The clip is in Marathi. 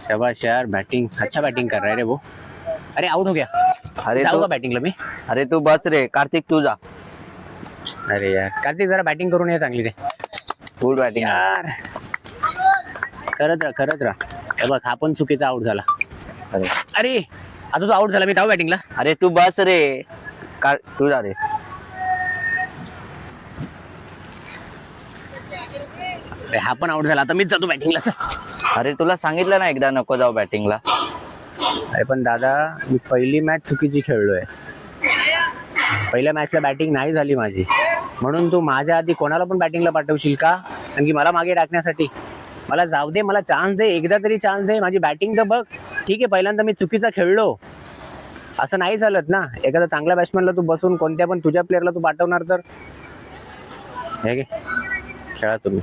शाबाश यार, बैटिंग अच्छा बैटिंग कर रहा है रे वो। अरे आउट हो गया। अरे जाऊंगा तू बैटिंगला मी। अरे तू बस रे कार्तिक, तू जा. अरे यार कार्तिक, जरा बॅटिंग करून ये चांगली रे. फुल बॅटिंग. यार करत राहा. हे बघ, हा पण चुकीचा आउट झाला. अरे अरे आता तो आउट झाला, मी जाऊ बॅटिंगला. अरे तू बस रे. तू जा रे. अरे हा पण आउट झाला, आता मीच जातो बॅटिंगला. अरे तुला सांगितलं ना एकदा नको जाऊ बॅटिंगला. अरे पण दादा, मी पहिली मॅच चुकीची खेळलोय. पहिल्या मॅचला बॅटिंग नाही झाली माझी, म्हणून तू माझ्या आधी कोणाला पण बॅटिंगला पाठवशील का? कारण की मला मागे टाकण्यासाठी. मला जाऊ दे, मला चान्स दे, एकदा तरी चान्स दे. माझी बॅटिंग तर बघ. ठीक आहे, पहिल्यांदा मी चुकीचा खेळलो, असं नाही चालत ना. एखादा चांगल्या बॅट्समॅनला तू बसून कोणत्या पण तुझ्या प्लेअरला तू पाठवणार तर हे घे, खेळा तुम्ही.